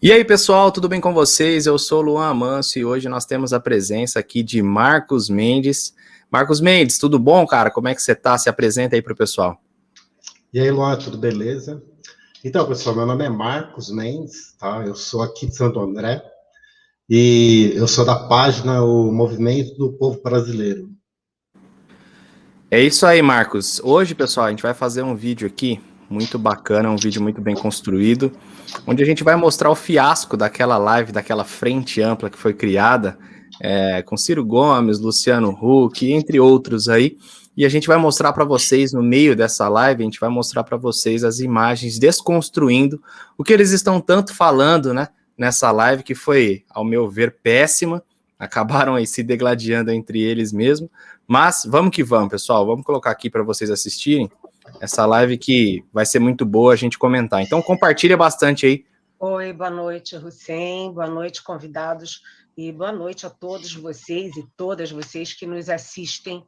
E aí, pessoal, tudo bem com vocês? Eu sou o Luan Amâncio e hoje nós temos a presença aqui de Marcos Mendes. Marcos Mendes, tudo bom, cara? Como é que você tá? Se apresenta aí pro pessoal. E aí, Luan, tudo beleza? Então, pessoal, meu nome é Marcos Mendes, tá? Eu sou aqui de Santo André e eu sou da página O Movimento do Povo Brasileiro. É isso aí, Marcos. Hoje, pessoal, a gente vai fazer um vídeo aqui muito bacana, um vídeo muito bem construído, onde a gente vai mostrar o fiasco daquela live, daquela frente ampla que foi criada com Ciro Gomes, Luciano Huck, entre outros aí. E a gente vai mostrar para vocês, no meio dessa live, a gente vai mostrar para vocês as imagens desconstruindo o que eles estão tanto falando, né, nessa live, que foi, ao meu ver, péssima. Acabaram aí se degladiando entre eles mesmo. Mas vamos que vamos, pessoal. Vamos colocar aqui para vocês assistirem essa live que vai ser muito boa a gente comentar. Então compartilha bastante aí. Oi, boa noite, Hussein. Boa noite, convidados. E boa noite a todos vocês e todas vocês que nos assistem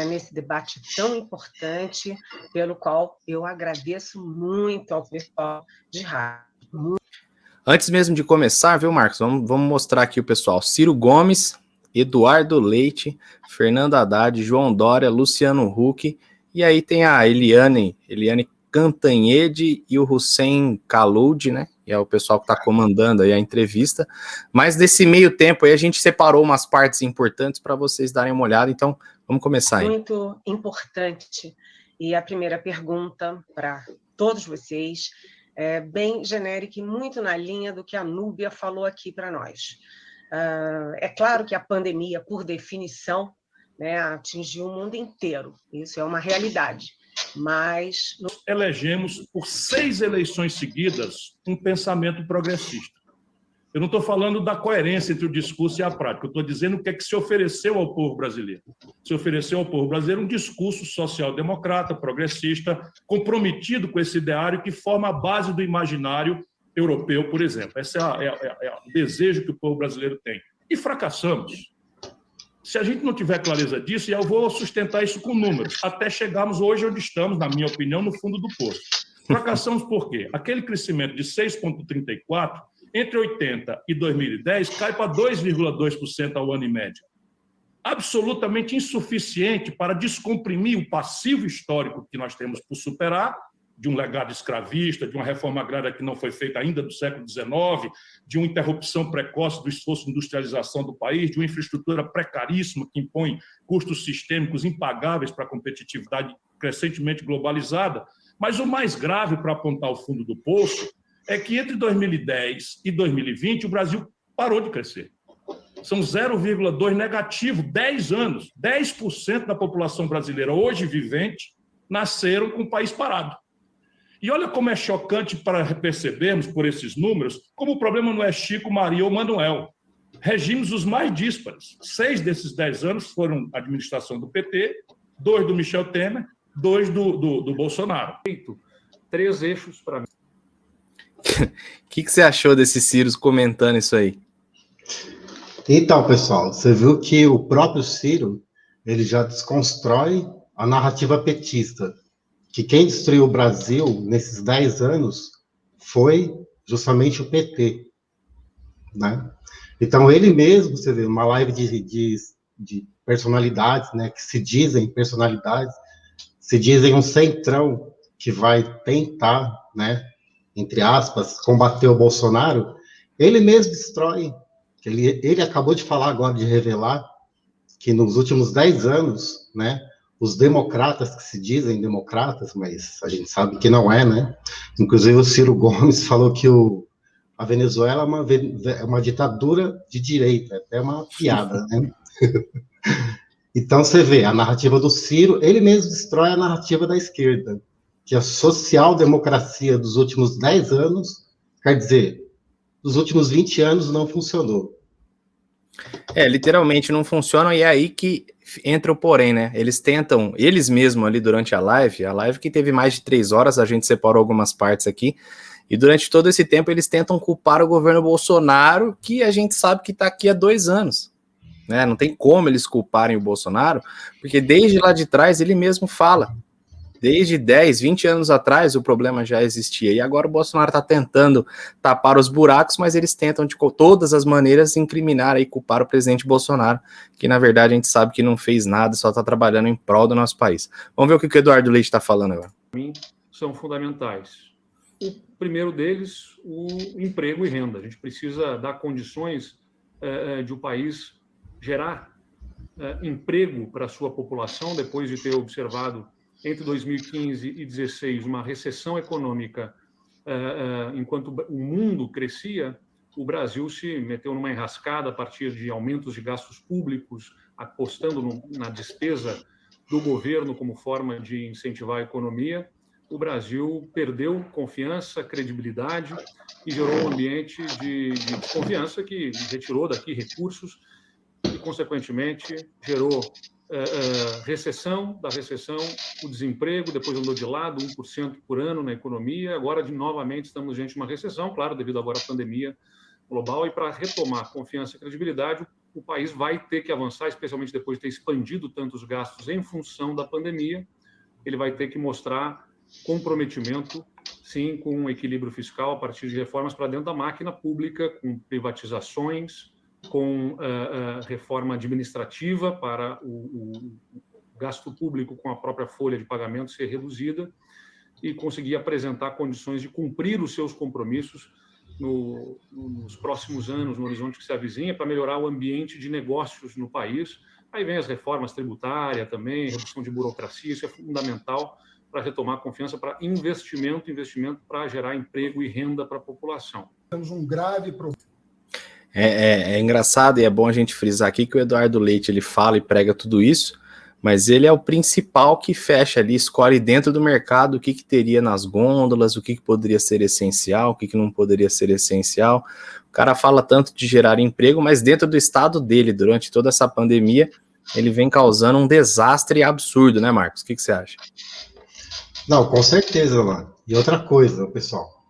nesse debate tão importante, pelo qual eu agradeço muito ao pessoal de rádio. Antes mesmo de começar, viu, Marcos? Vamos mostrar aqui o pessoal. Ciro Gomes, Eduardo Leite, Fernando Haddad, João Dória, Luciano Huck, e aí tem a Eliane Cantanhede e o Hussein Kaloud, né? E é o pessoal que está comandando aí a entrevista. Mas nesse meio tempo aí a gente separou umas partes importantes para vocês darem uma olhada, então vamos começar aí. Muito importante. E a primeira pergunta para todos vocês é bem genérica e muito na linha do que a Núbia falou aqui para nós. É claro que a pandemia, por definição, né, atingiu o mundo inteiro. Isso é uma realidade. Mas elegemos por 6 eleições seguidas um pensamento progressista. Eu não estou falando da coerência entre o discurso e a prática. Eu estou dizendo o que é que se ofereceu ao povo brasileiro. Se ofereceu ao povo brasileiro um discurso social-democrata, progressista, comprometido com esse ideário que forma a base do imaginário europeu, por exemplo. Esse é o desejo que o povo brasileiro tem. E fracassamos. Se a gente não tiver clareza disso, e eu vou sustentar isso com números, até chegarmos hoje onde estamos, na minha opinião, no fundo do poço. Fracassamos por quê? Aquele crescimento de 6,34%, entre 80 e 2010, cai para 2,2% ao ano em média. Absolutamente insuficiente para descomprimir o passivo histórico que nós temos por superar, de um legado escravista, de uma reforma agrária que não foi feita ainda do século XIX, de uma interrupção precoce do esforço de industrialização do país, de uma infraestrutura precaríssima que impõe custos sistêmicos impagáveis para a competitividade crescentemente globalizada. Mas o mais grave para apontar o fundo do poço é que entre 2010 e 2020 o Brasil parou de crescer. São 0,2 negativo, 10 anos. 10% da população brasileira hoje vivente nasceram com o país parado. E olha como é chocante para percebermos por esses números como o problema não é Chico, Maria ou Manuel. Regimes os mais díspares. 6 desses 10 anos foram a administração do PT, 2 do Michel Temer, 2 do Bolsonaro. 3 eixos para mim. O que você achou desses Ciros comentando isso aí? Então, pessoal, você viu que o próprio Ciro, ele já desconstrói a narrativa petista, que quem destruiu o Brasil nesses 10 anos foi justamente o PT, né? Então, ele mesmo, você vê, uma live de personalidades, né, que se dizem personalidades, se dizem um centrão que vai tentar, né, entre aspas, combater o Bolsonaro, ele mesmo destrói. Ele acabou de falar agora, de revelar, que nos últimos 10 anos, né, os democratas, que se dizem democratas, mas a gente sabe que não é, né? Inclusive o Ciro Gomes falou que a Venezuela é uma ditadura de direita, até uma piada, né? Então você vê, a narrativa do Ciro, ele mesmo destrói a narrativa da esquerda, que a social-democracia dos últimos 10 anos, quer dizer, dos últimos 20 anos não funcionou. Literalmente não funcionam, e é aí que entra o porém, né? Eles tentam, eles mesmos ali durante a live que teve mais de 3 horas, a gente separou algumas partes aqui, e durante todo esse tempo eles tentam culpar o governo Bolsonaro, que a gente sabe que está aqui há 2 anos. Né? Não tem como eles culparem o Bolsonaro, porque desde lá de trás ele mesmo fala Desde 10, 20 anos atrás o problema já existia. E agora o Bolsonaro está tentando tapar os buracos, mas eles tentam de todas as maneiras incriminar e culpar o presidente Bolsonaro, que na verdade a gente sabe que não fez nada, só está trabalhando em prol do nosso país. Vamos ver o que o Eduardo Leite está falando agora. Para mim, são fundamentais. O primeiro deles, o emprego e renda. A gente precisa dar condições de o país gerar emprego para a sua população, depois de ter observado entre 2015 e 2016 uma recessão econômica, enquanto o mundo crescia, o Brasil se meteu numa enrascada a partir de aumentos de gastos públicos, apostando na despesa do governo como forma de incentivar a economia. O Brasil perdeu confiança, credibilidade e gerou um ambiente de desconfiança que retirou daqui recursos e, consequentemente, gerou recessão, da recessão, o desemprego, depois andou de lado, 1% por ano na economia, agora, novamente, estamos diante de uma recessão, claro, devido agora à pandemia global, e para retomar confiança e credibilidade, o país vai ter que avançar, especialmente depois de ter expandido tantos gastos em função da pandemia, ele vai ter que mostrar comprometimento, sim, com um equilíbrio fiscal a partir de reformas para dentro da máquina pública, com privatizações, com reforma administrativa para o gasto público com a própria folha de pagamento ser reduzida e conseguir apresentar condições de cumprir os seus compromissos nos próximos anos, no horizonte que se avizinha, para melhorar o ambiente de negócios no país. Aí vem as reformas tributárias também, redução de burocracia, isso é fundamental para retomar a confiança, para investimento para gerar emprego e renda para a população. Temos um grave problema. É engraçado e é bom a gente frisar aqui que o Eduardo Leite ele fala e prega tudo isso, mas ele é o principal que fecha ali, escolhe dentro do mercado o que teria nas gôndolas, o que poderia ser essencial, o que não poderia ser essencial. O cara fala tanto de gerar emprego, mas dentro do estado dele, durante toda essa pandemia, ele vem causando um desastre absurdo, né, Marcos? O que você acha? Não, com certeza, mano. E outra coisa, pessoal,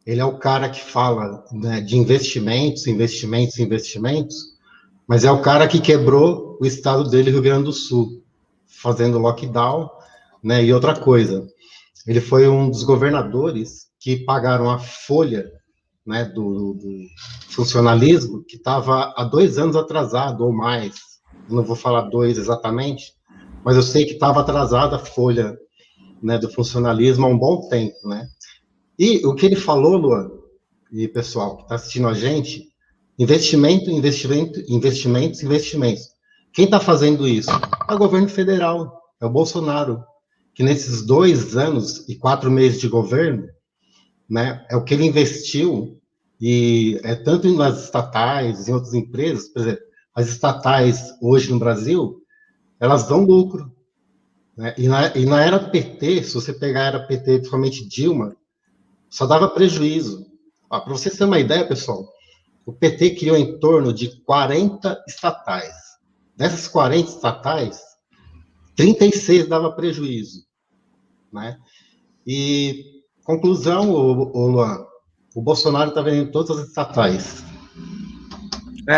ele é o cara que fala, né, de investimentos, mas é o cara que quebrou o estado dele, Rio Grande do Sul, fazendo lockdown, né, e outra coisa, ele foi um dos governadores que pagaram a folha, né, do funcionalismo, que estava há 2 anos atrasado, ou mais, eu não vou falar 2 exatamente, mas eu sei que estava atrasada a folha, né, do funcionalismo há um bom tempo, né? E o que ele falou, Luan, e pessoal que está assistindo a gente, investimentos. Quem está fazendo isso? É o governo federal, é o Bolsonaro, que nesses 2 anos e 4 meses de governo, né, é o que ele investiu, e é tanto nas estatais, em outras empresas, por exemplo, as estatais hoje no Brasil, elas dão lucro. E na era PT, se você pegar a era PT, principalmente Dilma, só dava prejuízo. Para vocês terem uma ideia, pessoal, o PT criou em torno de 40 estatais. Dessas 40 estatais, 36 dava prejuízo. Né? E, conclusão, Luan, o Bolsonaro está vendendo todas as estatais.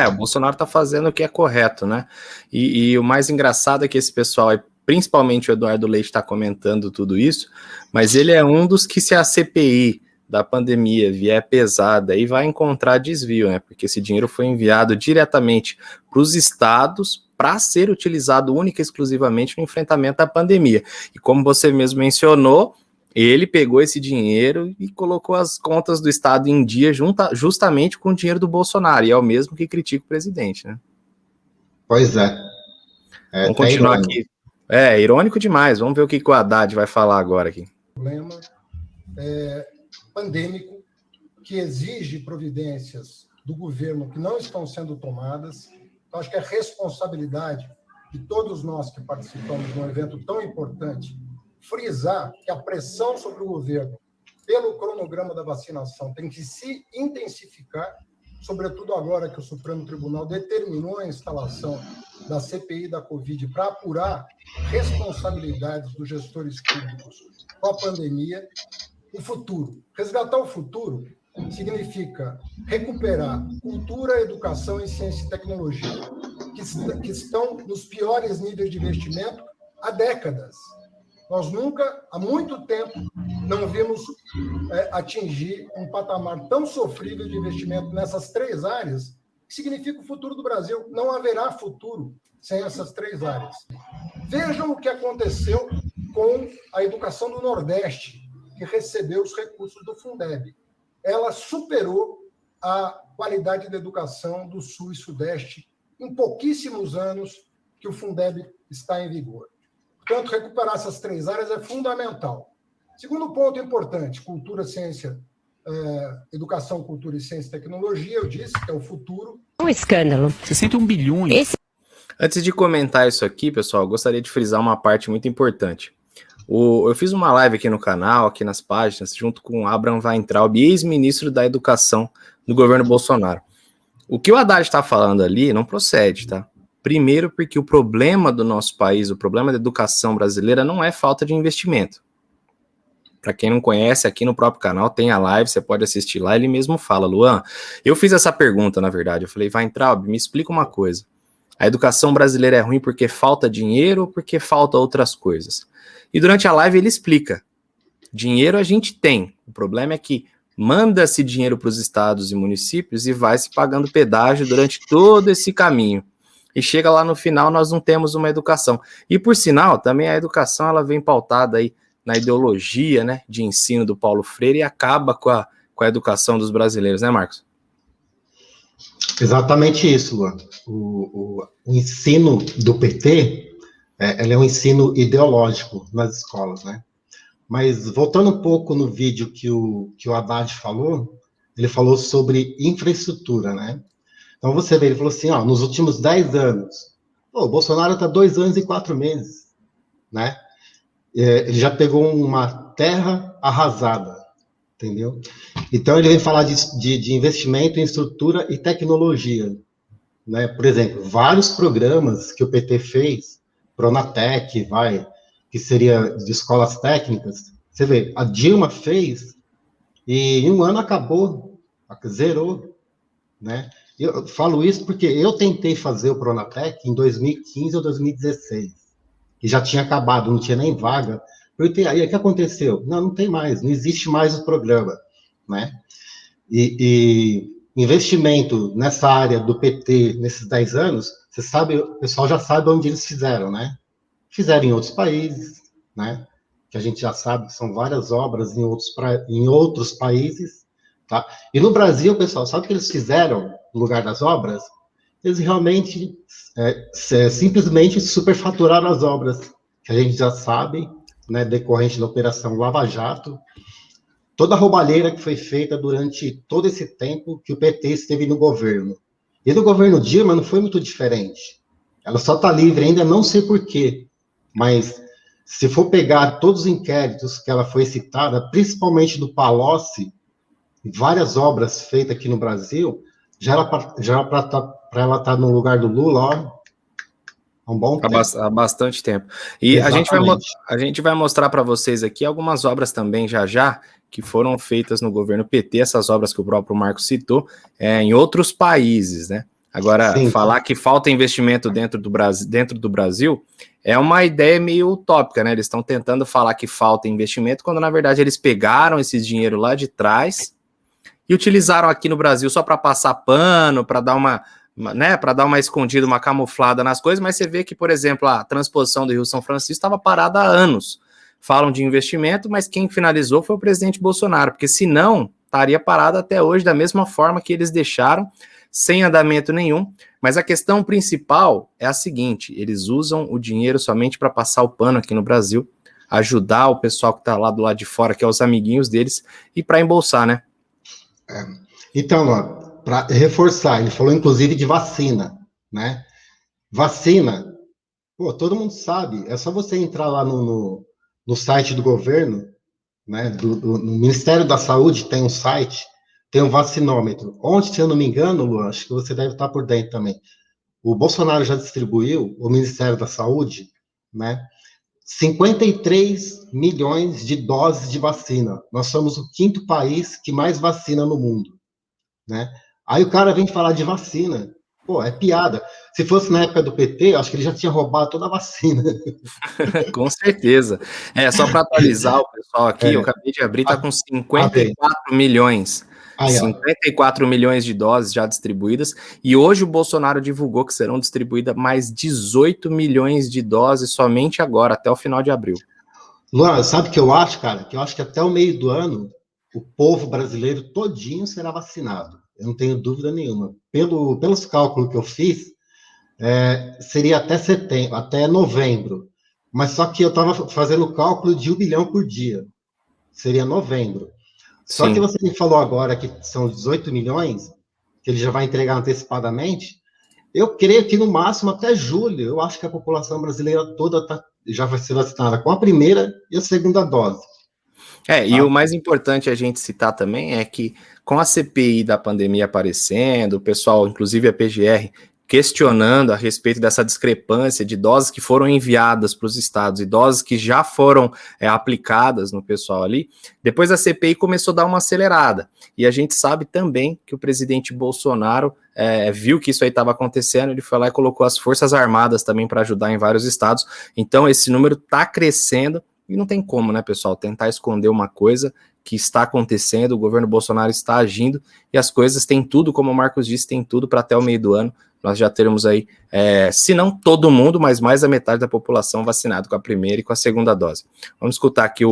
O Bolsonaro está fazendo o que é correto, né? E o mais engraçado é que esse pessoal, principalmente o Eduardo Leite, está comentando tudo isso, mas ele é um dos que, se a CPI da pandemia vier pesada, aí vai encontrar desvio, né? Porque esse dinheiro foi enviado diretamente para os estados para ser utilizado única e exclusivamente no enfrentamento da pandemia. E como você mesmo mencionou, ele pegou esse dinheiro e colocou as contas do Estado em dia justamente com o dinheiro do Bolsonaro, e é o mesmo que critica o presidente, né? Pois é. Vamos continuar aqui. Irônico demais. Vamos ver o que o Haddad vai falar agora aqui. Problema pandêmico que exige providências do governo que não estão sendo tomadas. Então, acho que é responsabilidade de todos nós que participamos de um evento tão importante frisar que a pressão sobre o governo pelo cronograma da vacinação tem que se intensificar, sobretudo agora que o Supremo Tribunal determinou a instalação da CPI da Covid para apurar responsabilidades dos gestores públicos com a pandemia. O futuro. Resgatar o futuro significa recuperar cultura, educação e ciência e tecnologia, que estão nos piores níveis de investimento há décadas. Nós nunca, há muito tempo, não vimos atingir um patamar tão sofrível de investimento nessas 3 áreas, que significa o futuro do Brasil. Não haverá futuro sem essas 3 áreas. Vejam o que aconteceu com a educação do Nordeste, que recebeu os recursos do Fundeb. Ela superou a qualidade da educação do Sul e Sudeste em pouquíssimos anos que o Fundeb está em vigor. Portanto, recuperar essas 3 áreas é fundamental. Segundo ponto importante, cultura, ciência, educação, cultura e ciência e tecnologia, eu disse que é o futuro. Um escândalo. 61 bilhões. Antes de comentar isso aqui, pessoal, eu gostaria de frisar uma parte muito importante. Eu fiz uma live aqui no canal, aqui nas páginas, junto com o Abraham Weintraub, ex-ministro da Educação do governo Bolsonaro. O que o Haddad está falando ali não procede, tá? Primeiro porque o problema do nosso país, o problema da educação brasileira não é falta de investimento. Para quem não conhece, aqui no próprio canal tem a live, você pode assistir lá, ele mesmo fala, Luan, eu fiz essa pergunta, na verdade, eu falei, Weintraub, me explica uma coisa, a educação brasileira é ruim porque falta dinheiro ou porque falta outras coisas? E durante a live ele explica, dinheiro a gente tem, o problema é que manda-se dinheiro para os estados e municípios e vai se pagando pedágio durante todo esse caminho. E chega lá no final, nós não temos uma educação. E por sinal, também a educação ela vem pautada aí na ideologia, né, de ensino do Paulo Freire e acaba com a educação dos brasileiros, né, Marcos? Exatamente isso, Luan. O ensino do PT, ele é um ensino ideológico nas escolas, né? Mas voltando um pouco no vídeo que o Haddad falou, ele falou sobre infraestrutura, né? Então você vê, ele falou assim, ó, nos últimos 10 anos, o Bolsonaro está 2 anos e 4 meses, né? Ele já pegou uma terra arrasada, entendeu? Então ele vem falar de investimento em estrutura e tecnologia, né? Por exemplo, vários programas que o PT fez, Pronatec, que seria de escolas técnicas, você vê, a Dilma fez e em um ano acabou, zerou, né? Eu falo isso porque eu tentei fazer o Pronatec em 2015 ou 2016, e já tinha acabado, não tinha nem vaga. Aí o que aconteceu? Não tem mais, não existe mais o programa, né? E investimento nessa área do PT nesses 10 anos, você sabe, o pessoal já sabe onde eles fizeram, né? Fizeram em outros países, né? Que a gente já sabe que são várias obras em outros países, tá? E no Brasil, pessoal, sabe o que eles fizeram no lugar das obras? Eles realmente simplesmente superfaturaram as obras, que a gente já sabe, né, decorrente da Operação Lava Jato, toda a roubalheira que foi feita durante todo esse tempo que o PT esteve no governo. E no governo Dilma não foi muito diferente. Ela só está livre ainda, não sei porquê, mas se for pegar todos os inquéritos que ela foi citada, principalmente do Palocci, várias obras feitas aqui no Brasil, já era para ela estar no lugar do Lula, ó, há um bom tempo. Há bastante tempo. E a gente vai mostrar para vocês aqui algumas obras também já, que foram feitas no governo PT, essas obras que o próprio Marcos citou, em outros países, né? Agora, sim, falar que falta investimento dentro do Brasil é uma ideia meio utópica, né? Eles estão tentando falar que falta investimento, quando na verdade eles pegaram esse dinheiro lá de trás e utilizaram aqui no Brasil só para passar pano, para dar uma escondida, uma camuflada nas coisas, mas você vê que, por exemplo, a transposição do Rio São Francisco estava parada há anos. Falam de investimento, mas quem finalizou foi o presidente Bolsonaro, porque senão estaria parada até hoje da mesma forma que eles deixaram, sem andamento nenhum. Mas a questão principal é a seguinte, eles usam o dinheiro somente para passar o pano aqui no Brasil, ajudar o pessoal que está lá do lado de fora, que é os amiguinhos deles, e para embolsar, né? Então, para reforçar, ele falou inclusive de vacina, né? Vacina, todo mundo sabe, é só você entrar lá no site do governo, né? No Ministério da Saúde tem um site, tem um vacinômetro. Ontem, se eu não me engano, Luan, acho que você deve estar por dentro também. O Bolsonaro já distribuiu, o Ministério da Saúde, né? 53 milhões de doses de vacina. Nós somos o 5º país que mais vacina no mundo, né? Aí o cara vem falar de vacina. Pô, é piada. Se fosse na época do PT, acho que ele já tinha roubado toda a vacina. Com certeza. Só para atualizar o pessoal aqui, eu acabei de abrir, está com 54 milhões. Aí, 54 milhões de doses já distribuídas, e hoje o Bolsonaro divulgou que serão distribuídas mais 18 milhões de doses somente agora, até o final de abril. Luan, sabe o que eu acho, cara? Que eu acho que até o meio do ano, o povo brasileiro todinho será vacinado. Eu não tenho dúvida nenhuma. Pelos cálculos que eu fiz, seria até setembro, até novembro. Mas só que eu estava fazendo o cálculo de 1 bilhão por dia. Seria novembro. Só Sim. que você me falou agora que são 18 milhões, que ele já vai entregar antecipadamente. Eu creio que no máximo até julho, eu acho que a população brasileira toda já vai ser vacinada com a primeira e a segunda dose. E o mais importante a gente citar também é que com a CPI da pandemia aparecendo, o pessoal, inclusive a PGR, questionando a respeito dessa discrepância de doses que foram enviadas para os estados e doses que já foram aplicadas no pessoal ali, depois a CPI começou a dar uma acelerada. E a gente sabe também que o presidente Bolsonaro viu que isso aí estava acontecendo, ele foi lá e colocou as Forças Armadas também para ajudar em vários estados. Então esse número está crescendo e não tem como, né, pessoal, tentar esconder uma coisa que está acontecendo, o governo Bolsonaro está agindo e as coisas têm tudo, como o Marcos disse, tem tudo para até o meio do ano nós já teremos aí, se não todo mundo, mas mais da metade da população vacinado com a primeira e com a segunda dose. Vamos escutar aqui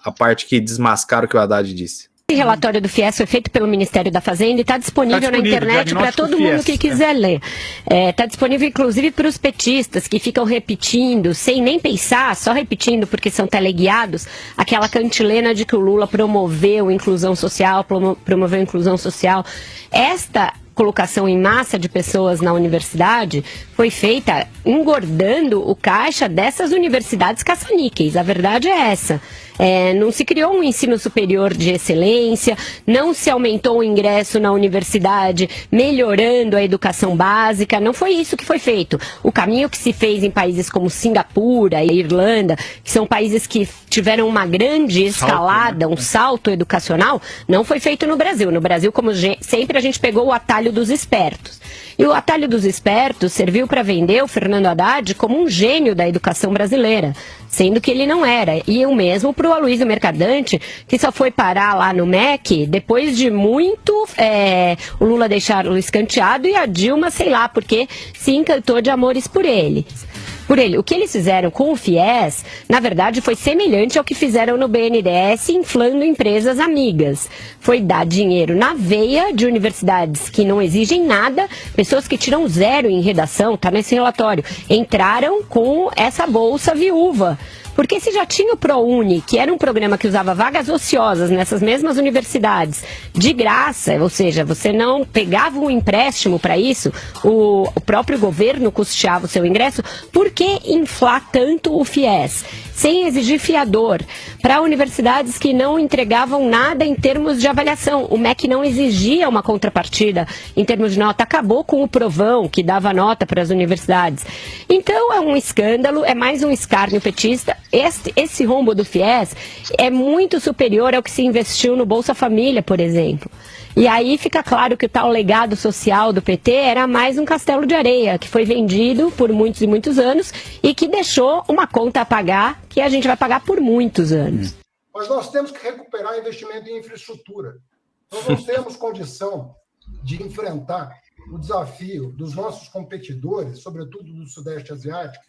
a parte que desmascara o que o Haddad disse. Esse relatório do FIES foi feito pelo Ministério da Fazenda e está disponível na internet para todo mundo que quiser ler. Está disponível, inclusive, para os petistas que ficam repetindo, sem nem pensar, só repetindo porque são teleguiados, aquela cantilena de que o Lula promoveu inclusão social, Esta colocação em massa de pessoas na universidade foi feita engordando o caixa dessas universidades caça-níqueis. A verdade é essa. Não se criou um ensino superior de excelência, não se aumentou o ingresso na universidade, melhorando a educação básica, não foi isso que foi feito. O caminho que se fez em países como Singapura e Irlanda, que são países que tiveram uma grande escalada, um salto educacional, não foi feito no Brasil. No Brasil, como sempre, a gente pegou o atalho dos espertos. E o atalho dos espertos serviu para vender o Fernando Haddad como um gênio da educação brasileira, sendo que ele não era. E o mesmo para o Aloysio Mercadante, que só foi parar lá no MEC depois de muito o Lula deixá-lo escanteado e a Dilma, sei lá, porque se encantou de amores por ele. O que eles fizeram com o FIES, na verdade, foi semelhante ao que fizeram no BNDES, inflando empresas amigas. Foi dar dinheiro na veia de universidades que não exigem nada, pessoas que tiram 0 em redação, está nesse relatório, entraram com essa bolsa viúva. Porque se já tinha o ProUni, que era um programa que usava vagas ociosas nessas mesmas universidades, de graça, ou seja, você não pegava um empréstimo para isso, o próprio governo custeava o seu ingresso, por que inflar tanto o FIES? Sem exigir fiador, para universidades que não entregavam nada em termos de avaliação. O MEC não exigia uma contrapartida em termos de nota, acabou com o provão que dava nota para as universidades. Então é um escândalo, é mais um escárnio petista. Esse rombo do FIES é muito superior ao que se investiu no Bolsa Família, por exemplo. E aí fica claro que o tal legado social do PT era mais um castelo de areia, que foi vendido por muitos e muitos anos e que deixou uma conta a pagar que a gente vai pagar por muitos anos. Mas nós temos que recuperar investimento em infraestrutura. Nós não temos condição de enfrentar o desafio dos nossos competidores, sobretudo do Sudeste Asiático,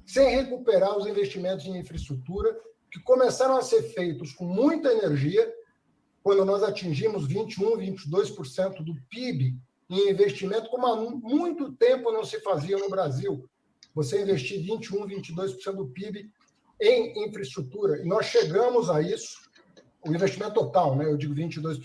sem recuperar os investimentos em infraestrutura que começaram a ser feitos com muita energia, quando nós atingimos 21%, 22% do PIB em investimento, como há muito tempo não se fazia no Brasil. Você investir 21%, 22% do PIB em infraestrutura. E nós chegamos a isso, o investimento total, né? Eu digo 22%,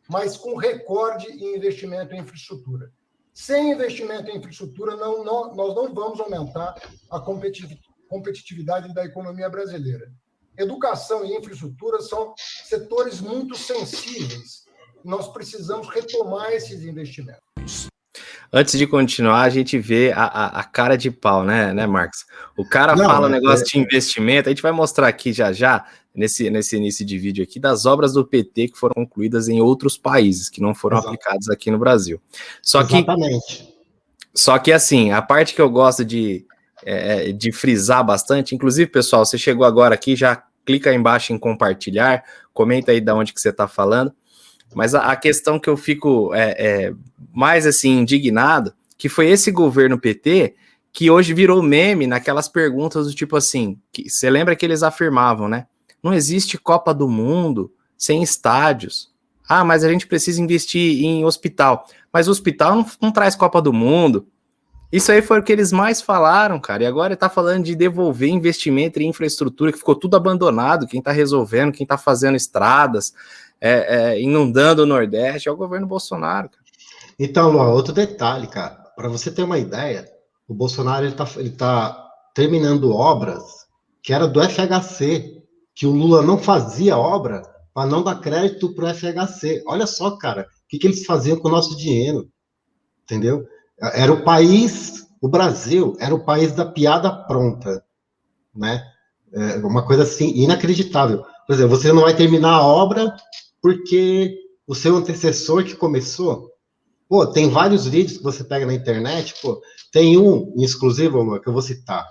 mas com recorde em investimento em infraestrutura. Sem investimento em infraestrutura, nós não vamos aumentar a competitividade da economia brasileira. Educação e infraestrutura são setores muito sensíveis. Nós precisamos retomar esses investimentos. Antes de continuar, a gente vê a cara de pau, né, Marcos? O cara fala um negócio de investimento, a gente vai mostrar aqui já, nesse início de vídeo aqui, das obras do PT que foram concluídas em outros países, que não foram aplicadas aqui no Brasil. Só Exatamente. Só que, assim, a parte que eu gosto de frisar bastante, inclusive, pessoal, você chegou agora aqui, já clica aí embaixo em compartilhar, comenta aí de onde que você está falando, mas a questão que eu fico mais, assim, indignado, que foi esse governo PT que hoje virou meme naquelas perguntas do tipo assim, que você lembra que eles afirmavam, né? Não existe Copa do Mundo sem estádios. Ah, mas a gente precisa investir em hospital. Mas o hospital não traz Copa do Mundo. Isso aí foi o que eles mais falaram, cara. E agora tá falando de devolver investimento em infraestrutura, que ficou tudo abandonado. Quem tá resolvendo, quem tá fazendo estradas, inundando o Nordeste, é o governo Bolsonaro, cara. Então, Luan, outro detalhe, cara. Para você ter uma ideia, o Bolsonaro ele tá terminando obras que era do FHC, que o Lula não fazia obra para não dar crédito para o FHC. Olha só, cara, o que eles faziam com o nosso dinheiro, entendeu? Era o país, o Brasil era o país da piada pronta, né? Uma coisa assim inacreditável. Por exemplo, você não vai terminar a obra porque o seu antecessor que começou. Pô, tem vários vídeos que você pega na internet, pô, tem um em exclusivo, Luan, que eu vou citar.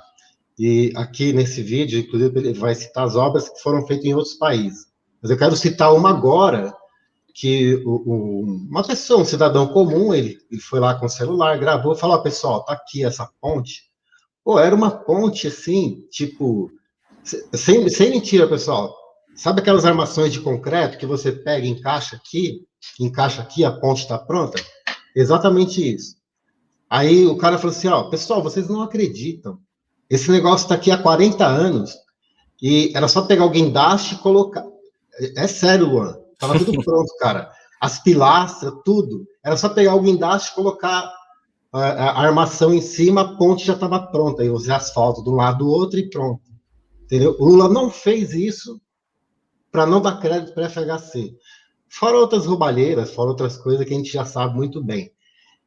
E aqui nesse vídeo, inclusive, ele vai citar as obras que foram feitas em outros países. Mas eu quero citar uma agora, que uma pessoa, um cidadão comum, ele foi lá com o celular, gravou, falou, pessoal, tá aqui essa ponte. Pô, era uma ponte, assim, tipo, sem mentira, pessoal. Sabe aquelas armações de concreto que você pega e encaixa aqui, a ponte está pronta? Exatamente isso. Aí o cara falou assim, ó, pessoal, vocês não acreditam. Esse negócio está aqui há 40 anos e era só pegar o guindaste e colocar. É sério, Luan. Tava tudo pronto, cara. As pilastras, tudo. Era só pegar o guindaste e colocar a armação em cima, a ponte já estava pronta. Aí os asfalto de um lado do outro e pronto. Entendeu? O Lula não fez isso para não dar crédito para a FHC. Fora outras roubalheiras, fora outras coisas que a gente já sabe muito bem.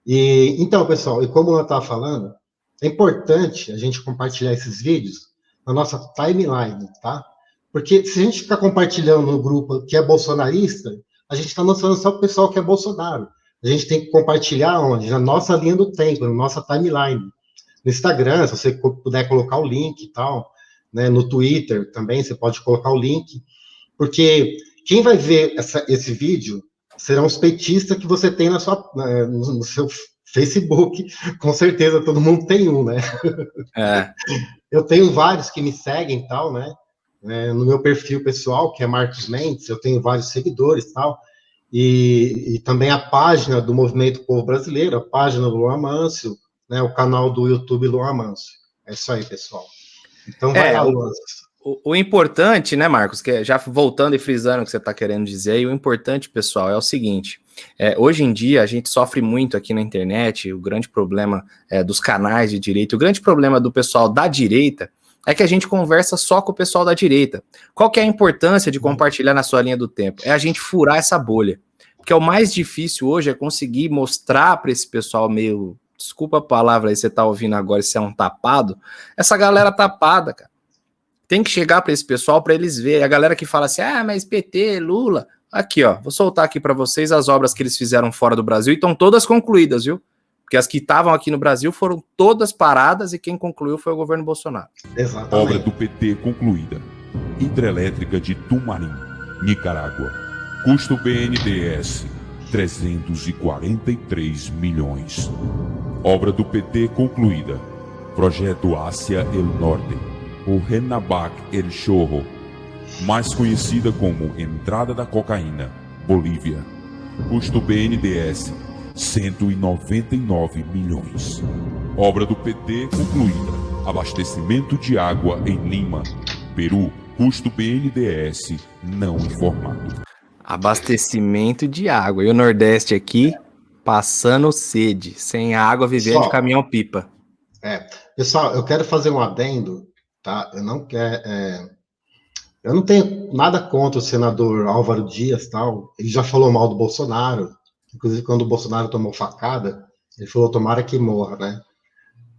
Então, pessoal, e como eu estava falando, é importante a gente compartilhar esses vídeos na nossa timeline, tá? Porque se a gente ficar compartilhando no grupo que é bolsonarista, a gente está mostrando só para o pessoal que é Bolsonaro. A gente tem que compartilhar onde? Na nossa linha do tempo, na nossa timeline. No Instagram, se você puder colocar o link e tal, né? No Twitter também, você pode colocar o link, porque quem vai ver esse vídeo serão os petistas que você tem no seu Facebook. Com certeza, todo mundo tem um, né? Eu tenho vários que me seguem e tal, né? No meu perfil pessoal, que é Marcos Mendes, eu tenho vários seguidores e tal, e também a página do Movimento Povo Brasileiro, a página do Luan Mâncio, né? O canal do YouTube Luan Mâncio. É isso aí, pessoal. Então vai lá, Luan. O importante, né, Marcos, que já voltando e frisando o que você está querendo dizer, aí, o importante, pessoal, é o seguinte, hoje em dia a gente sofre muito aqui na internet, o grande problema dos canais de direita, o grande problema do pessoal da direita é que a gente conversa só com o pessoal da direita. Qual que é a importância de compartilhar na sua linha do tempo? É a gente furar essa bolha, porque o mais difícil hoje é conseguir mostrar para esse pessoal meio, desculpa a palavra aí, você tá ouvindo agora, se é um tapado, essa galera tapada, cara. Tem que chegar para esse pessoal para eles verem. A galera que fala assim, mas PT, Lula. Aqui, ó, vou soltar aqui para vocês as obras que eles fizeram fora do Brasil e estão todas concluídas, viu? Porque as que estavam aqui no Brasil foram todas paradas e quem concluiu foi o governo Bolsonaro. Exatamente. Obra do PT concluída. Hidrelétrica de Tumarim, Nicarágua. Custo BNDES, 343 milhões. Obra do PT concluída. Projeto Ásia El Norte. O Renabac El Chorro, mais conhecida como Entrada da Cocaína, Bolívia. Custo BNDES, 199 milhões. Obra do PT concluída. Abastecimento de água em Lima, Peru. Custo BNDES não informado. Abastecimento de água. E o Nordeste aqui, passando sede. Sem água, vivendo de caminhão-pipa. Pessoal, eu quero fazer um adendo. Tá? Eu não tenho nada contra o senador Álvaro Dias, tal. Ele já falou mal do Bolsonaro, inclusive quando o Bolsonaro tomou facada, ele falou, tomara que morra, né?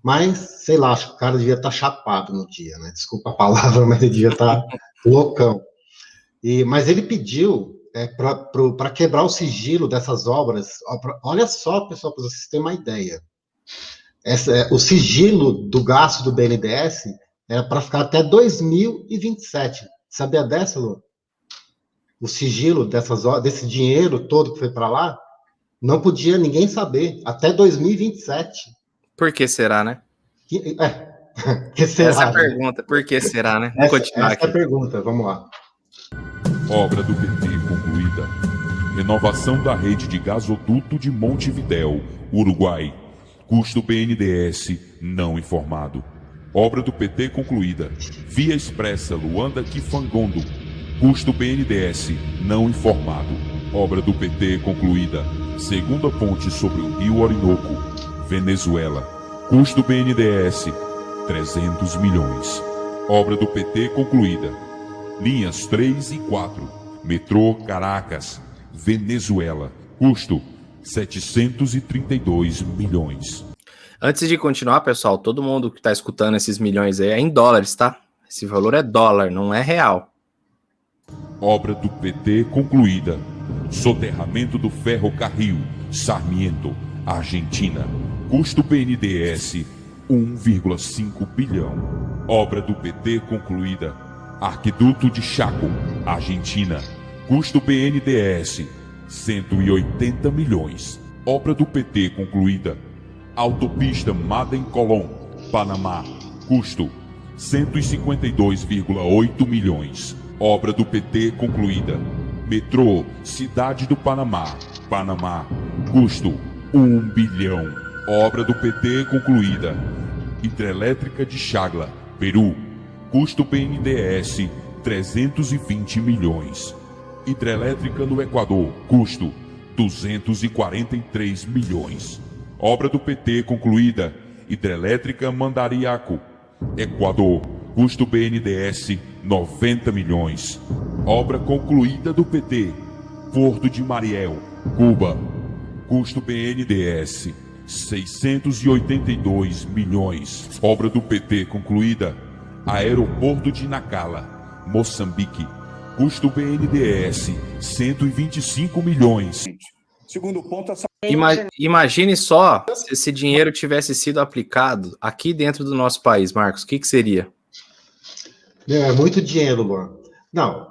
Mas, sei lá, acho que o cara devia estar chapado no dia, né? Desculpa a palavra, mas ele devia estar loucão. Mas ele pediu para quebrar o sigilo dessas obras. Olha só, pessoal, para vocês terem uma ideia. o sigilo do gasto do BNDES era para ficar até 2027. Sabia dessa, Lu? O sigilo desse dinheiro todo que foi para lá, não podia ninguém saber, até 2027. Por que será, né? Que será, essa é a né? pergunta, por que será, né? Essa é a pergunta, vamos lá. Obra do PT concluída. Renovação da rede de gasoduto de Montevidéu, Uruguai. Custo BNDES não informado. Obra do PT concluída. Via expressa Luanda-Kifangondo. Custo BNDES não informado. Obra do PT concluída. Segunda ponte sobre o rio Orinoco, Venezuela. Custo BNDES 300 milhões. Obra do PT concluída. Linhas 3 e 4. Metrô Caracas, Venezuela. Custo 732 milhões. Antes de continuar, pessoal, todo mundo que está escutando esses milhões aí é em dólares, tá? Esse valor é dólar, não é real. Obra do PT concluída. Soterramento do ferrocarril Sarmiento, Argentina. Custo BNDES 1,5 bilhão. Obra do PT concluída. Arquiduto de Chaco, Argentina. Custo BNDES 180 milhões. Obra do PT concluída. Autopista Madem-Colón, Panamá. Custo 152,8 milhões. Obra do PT concluída. Metrô Cidade do Panamá, Panamá. Custo 1 bilhão. Obra do PT concluída. Hidrelétrica de Chagla, Peru. Custo BNDES 320 milhões. Hidrelétrica no Equador. Custo 243 milhões. Obra do PT concluída. Hidrelétrica Mandariaco, Equador. Custo BNDES 90 milhões. Obra concluída do PT. Porto de Mariel, Cuba. Custo BNDES 682 milhões. Obra do PT concluída. Aeroporto de Nacala, Moçambique. Custo BNDES 125 milhões. Segundo ponto, Imagine só se esse dinheiro tivesse sido aplicado aqui dentro do nosso país, Marcos. O que seria? É muito dinheiro, Luan. Não,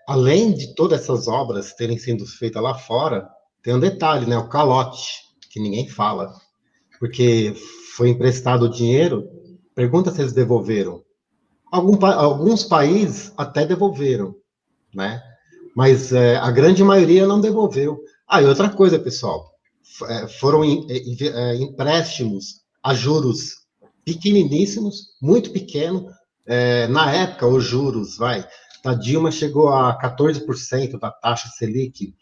além de todas essas obras terem sido feitas lá fora, tem um detalhe, né? O calote, que ninguém fala. Porque foi emprestado o dinheiro, pergunta se eles devolveram. Alguns países até devolveram, né? Mas a grande maioria não devolveu. E outra coisa, pessoal, foram empréstimos a juros pequeniníssimos, muito pequeno. Na época, os juros, da Dilma chegou a 14% da taxa Selic,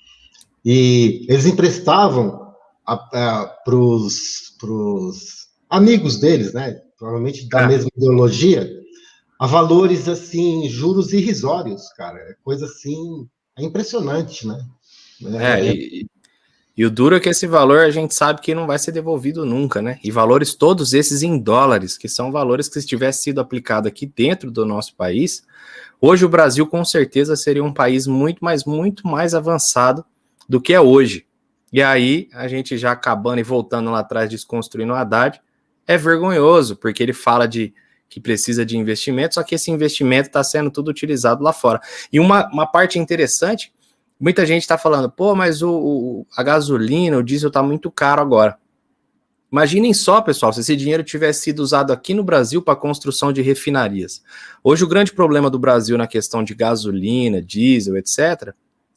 e eles emprestavam para os amigos deles, né? Provavelmente da mesma ideologia, a valores, assim, juros irrisórios, cara. Coisa, assim, impressionante, né? E o duro é que esse valor a gente sabe que não vai ser devolvido nunca, né? E valores todos esses em dólares, que são valores que se tivesse sido aplicado aqui dentro do nosso país, hoje o Brasil com certeza seria um país muito mais avançado do que é hoje. E aí, a gente já acabando e voltando lá atrás, desconstruindo o Haddad, é vergonhoso, porque ele fala que precisa de investimento, só que esse investimento está sendo tudo utilizado lá fora. E uma parte interessante, muita gente está falando, mas a gasolina, o diesel está muito caro agora. Imaginem só, pessoal, se esse dinheiro tivesse sido usado aqui no Brasil para a construção de refinarias. Hoje o grande problema do Brasil na questão de gasolina, diesel, etc.,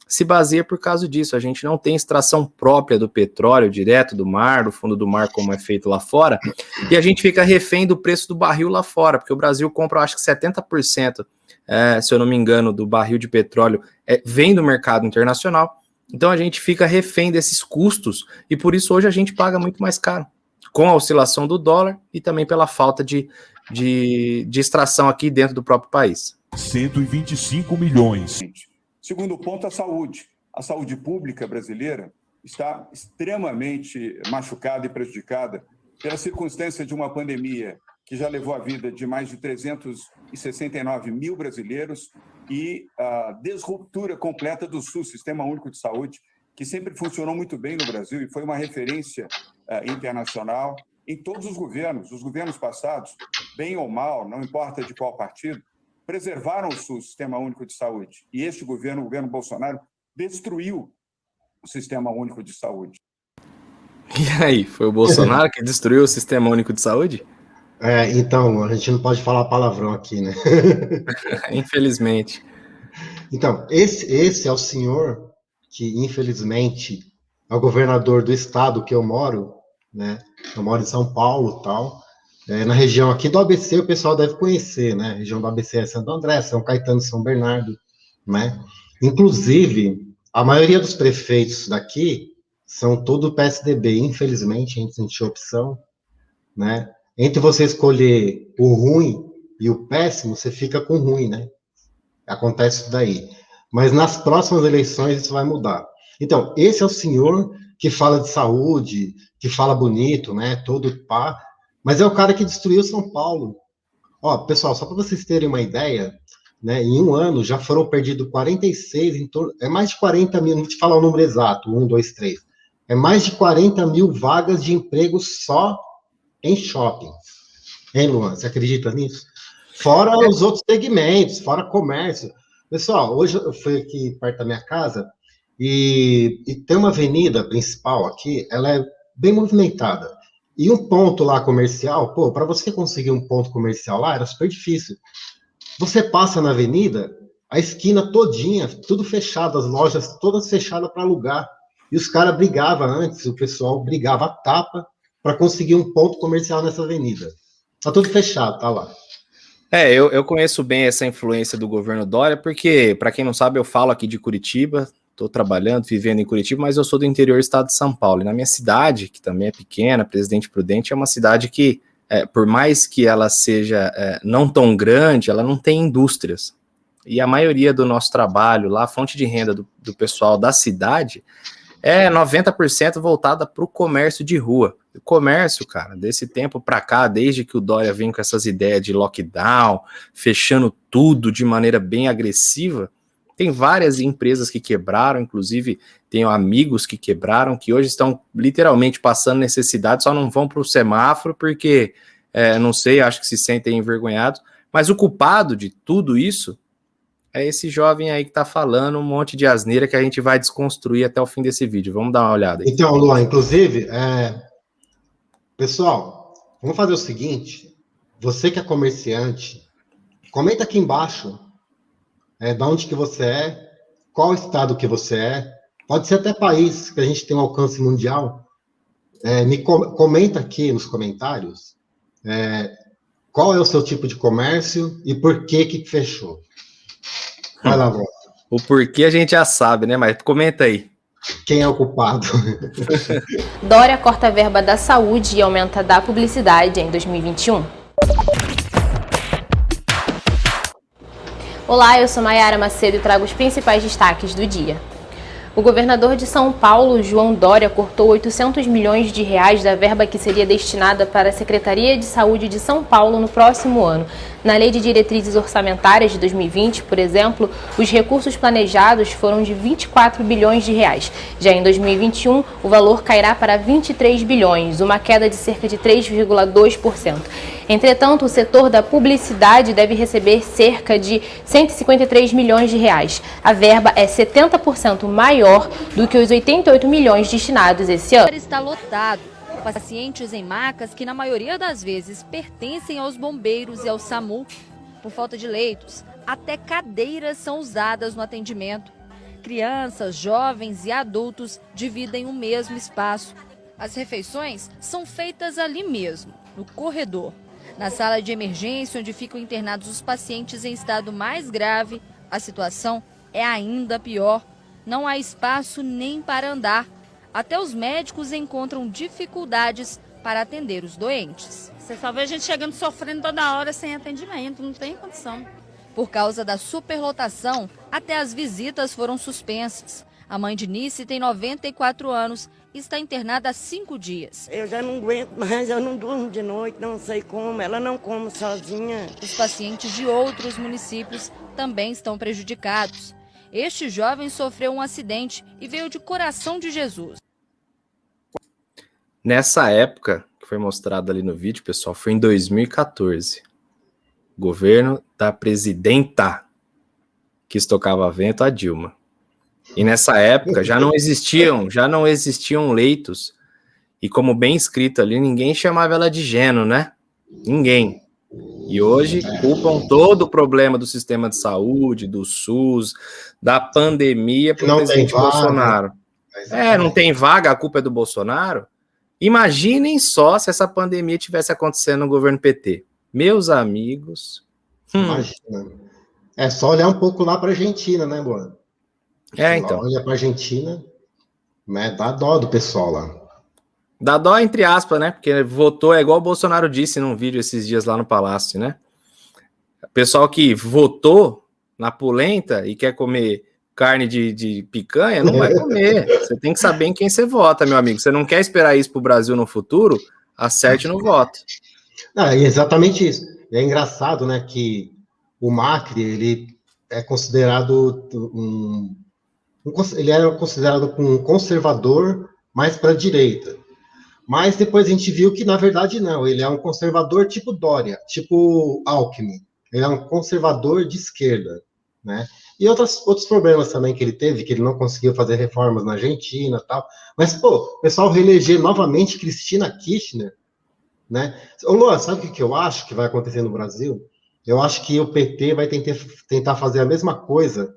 se baseia por causa disso. A gente não tem extração própria do petróleo direto do mar, do fundo do mar, como é feito lá fora, e a gente fica refém do preço do barril lá fora, porque o Brasil compra, acho que 70%, se eu não me engano, do barril de petróleo vem do mercado internacional. Então a gente fica refém desses custos, e por isso hoje a gente paga muito mais caro, com a oscilação do dólar e também pela falta de extração aqui dentro do próprio país. 125 milhões. Segundo ponto, a saúde. A saúde pública brasileira está extremamente machucada e prejudicada pela circunstância de uma pandemia que já levou a vida de mais de 369 mil brasileiros e a desruptura completa do SUS, Sistema Único de Saúde, que sempre funcionou muito bem no Brasil e foi uma referência internacional em todos os governos passados, bem ou mal, não importa de qual partido, preservaram o SUS, Sistema Único de Saúde. E este governo, o governo Bolsonaro, destruiu o Sistema Único de Saúde. E aí, foi o Bolsonaro que destruiu o Sistema Único de Saúde? Então, a gente não pode falar palavrão aqui, né? Infelizmente. Então, esse é o senhor que, infelizmente, é o governador do estado que eu moro, né? Eu moro em São Paulo e tal. Na região aqui do ABC, o pessoal deve conhecer, né? A região do ABC é Santo André, São Caetano, São Bernardo, né? Inclusive, a maioria dos prefeitos daqui são todo PSDB. Infelizmente, a gente sentiu opção, né? Entre você escolher o ruim e o péssimo, você fica com o ruim, né? Acontece isso daí. Mas nas próximas eleições isso vai mudar. Então, esse é o senhor que fala de saúde, que fala bonito, né? Todo pá, mas é o cara que destruiu São Paulo. Ó, pessoal, só para vocês terem uma ideia, né? Em um ano já foram perdidos 46, é mais de 40 mil, não vou te falar o número exato, 1, 2, 3. É mais de 40 mil vagas de emprego só em shopping. Hein, Luan? Você acredita nisso? Fora os outros segmentos, fora comércio. Pessoal, hoje eu fui aqui perto da minha casa e tem uma avenida principal aqui, ela é bem movimentada. E um ponto lá comercial, pô, para você conseguir um ponto comercial lá era super difícil. Você passa na avenida, a esquina todinha, tudo fechado, as lojas todas fechadas para alugar. E os caras brigavam antes, o pessoal brigava a tapa para conseguir um ponto comercial nessa avenida. Tá tudo fechado, tá lá. Eu conheço bem essa influência do governo Dória, porque, para quem não sabe, eu falo aqui de Curitiba, estou trabalhando, vivendo em Curitiba, mas eu sou do interior do estado de São Paulo. E na minha cidade, que também é pequena, Presidente Prudente, é uma cidade que, por mais que ela seja não tão grande, ela não tem indústrias. E a maioria do nosso trabalho lá, a fonte de renda do pessoal da cidade, é 90% voltada para o comércio de rua. O comércio, cara, desse tempo para cá, desde que o Dória vem com essas ideias de lockdown, fechando tudo de maneira bem agressiva, tem várias empresas que quebraram, inclusive tenho amigos que quebraram, que hoje estão literalmente passando necessidade, só não vão para o semáforo porque, não sei, acho que se sentem envergonhados, mas o culpado de tudo isso é esse jovem aí que tá falando um monte de asneira que a gente vai desconstruir até o fim desse vídeo. Vamos dar uma olhada aí. Então, Luan, inclusive, pessoal, vamos fazer o seguinte, você que é comerciante, comenta aqui embaixo, de onde que você é, qual estado que você é, pode ser até país, que a gente tem um alcance mundial, comenta aqui nos comentários, qual é o seu tipo de comércio e por que fechou. Vai lá, Luan. O porquê a gente já sabe, né? Mas comenta aí. Quem é o culpado? Dória corta a verba da saúde e aumenta a da publicidade em 2021. Olá, eu sou Maiara Macedo e trago os principais destaques do dia. O governador de São Paulo, João Dória, cortou 800 milhões de reais da verba que seria destinada para a Secretaria de Saúde de São Paulo no próximo ano. Na Lei de Diretrizes Orçamentárias de 2020, por exemplo, os recursos planejados foram de 24 bilhões de reais. Já em 2021, o valor cairá para 23 bilhões, uma queda de cerca de 3,2%. Entretanto, o setor da publicidade deve receber cerca de 153 milhões de reais. A verba é 70% maior do que os 88 milhões destinados esse ano. Está lotado. Pacientes em macas que, na maioria das vezes, pertencem aos bombeiros e ao SAMU. Por falta de leitos, até cadeiras são usadas no atendimento. Crianças, jovens e adultos dividem o mesmo espaço. As refeições são feitas ali mesmo, no corredor. Na sala de emergência, onde ficam internados os pacientes em estado mais grave, a situação é ainda pior. Não há espaço nem para andar. Até os médicos encontram dificuldades para atender os doentes. Você só vê a gente chegando sofrendo toda hora sem atendimento, não tem condição. Por causa da superlotação, até as visitas foram suspensas. A mãe de Nice tem 94 anos e está internada há 5 dias. Eu já não aguento mais, eu não durmo de noite, não sei como, ela não come sozinha. Os pacientes de outros municípios também estão prejudicados. Este jovem sofreu um acidente e veio de Coração de Jesus. Nessa época, que foi mostrado ali no vídeo, pessoal, foi em 2014. Governo da presidenta que estocava vento, a Dilma. E nessa época já não existiam leitos. E como bem escrito ali, ninguém chamava ela de Geno, né? Ninguém. E hoje culpam todo o problema do sistema de saúde, do SUS, da pandemia para o presidente Bolsonaro. Não tem vaga, a culpa é do Bolsonaro. Imaginem só se essa pandemia tivesse acontecendo no governo PT. Meus amigos. Imagina. É só olhar um pouco lá para a Argentina, né, mano? Então. Olha para a Argentina, né? Dá dó do pessoal lá. Dá dó entre aspas, né? Porque votou, é igual o Bolsonaro disse num vídeo esses dias lá no Palácio, né? O pessoal que votou na polenta e quer comer carne de picanha, não vai comer. Você tem que saber em quem você vota, meu amigo. Você não quer esperar isso pro Brasil no futuro? Acerte no voto. É exatamente isso. É engraçado, né, que o Macri, ele é considerado ele era considerado um conservador mais para a direita. Mas depois a gente viu que, na verdade, não. Ele é um conservador tipo Dória, tipo Alckmin. Ele é um conservador de esquerda, né? E outros problemas também que ele teve, que ele não conseguiu fazer reformas na Argentina e tal. Mas, pô, o pessoal reeleger novamente Cristina Kirchner, né? Ô, Luan, sabe o que eu acho que vai acontecer no Brasil? Eu acho que o PT vai tentar fazer a mesma coisa,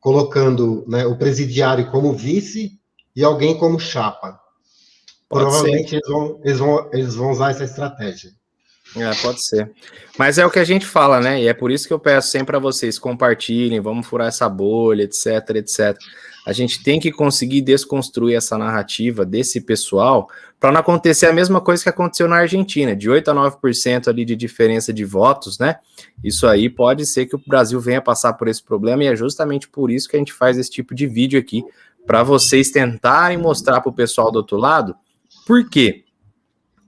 colocando, né, o presidiário como vice e alguém como chapa. Provavelmente eles vão usar essa estratégia. Pode ser. Mas é o que a gente fala, né? E é por isso que eu peço sempre a vocês, compartilhem, vamos furar essa bolha, etc, etc. A gente tem que conseguir desconstruir essa narrativa desse pessoal para não acontecer a mesma coisa que aconteceu na Argentina, de 8 a 9% ali de diferença de votos, né? Isso aí pode ser que o Brasil venha passar por esse problema e é justamente por isso que a gente faz esse tipo de vídeo aqui, para vocês tentarem mostrar para o pessoal do outro lado. Por quê?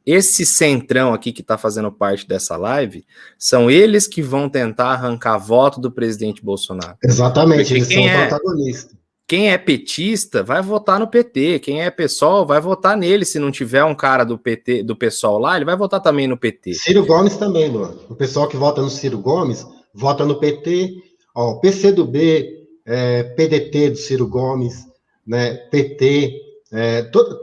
Esse centrão aqui que está fazendo parte dessa live, são eles que vão tentar arrancar voto do presidente Bolsonaro. Exatamente, eles são protagonistas. Quem é petista vai votar no PT, quem é PSOL vai votar nele, se não tiver um cara do PT, do PSOL lá, ele vai votar também no PT. Ciro Gomes também, Luan. O pessoal que vota no Ciro Gomes, vota no PT, ó, PCdoB, PDT do Ciro Gomes, né, PT,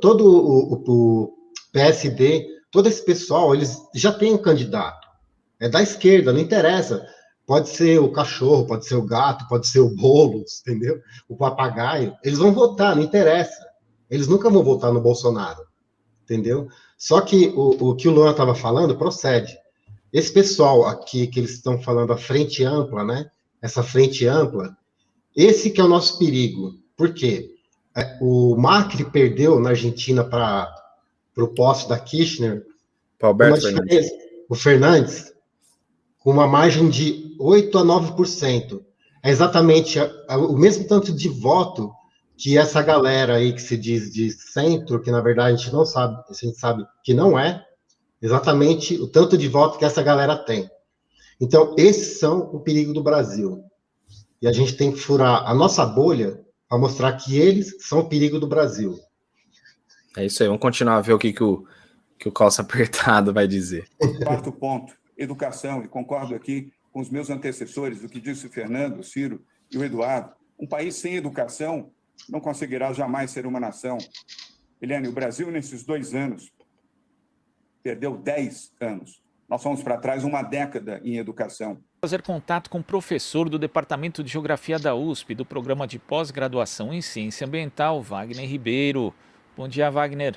todo o PSD, todo esse pessoal, eles já têm um candidato. É da esquerda, não interessa. Pode ser o cachorro, pode ser o gato, pode ser o Boulos, entendeu? O papagaio. Eles vão votar, não interessa. Eles nunca vão votar no Bolsonaro, entendeu? Só que o que o Luan estava falando procede. Esse pessoal aqui, que eles estão falando, a frente ampla, né? Essa frente ampla, esse que é o nosso perigo. Por quê? O Macri perdeu na Argentina para o posto da Kirchner, o Fernandes, com uma margem de 8 a 9%. É exatamente o mesmo tanto de voto que essa galera aí que se diz de centro, que na verdade a gente não sabe, a gente sabe que não é, exatamente o tanto de voto que essa galera tem. Então, esses são o perigo do Brasil. E a gente tem que furar a nossa bolha para mostrar que eles são o perigo do Brasil. É isso aí, vamos continuar a ver o que o calça apertado vai dizer. Quarto ponto, educação, e concordo aqui com os meus antecessores, o que disse o Fernando, o Ciro e o Eduardo. Um país sem educação não conseguirá jamais ser uma nação. Eliane, o Brasil, nesses 2 anos, perdeu 10 anos. Nós fomos para trás uma década em educação. Fazer contato com o professor do Departamento de Geografia da USP, do Programa de Pós-Graduação em Ciência Ambiental, Wagner Ribeiro. Bom dia, Wagner.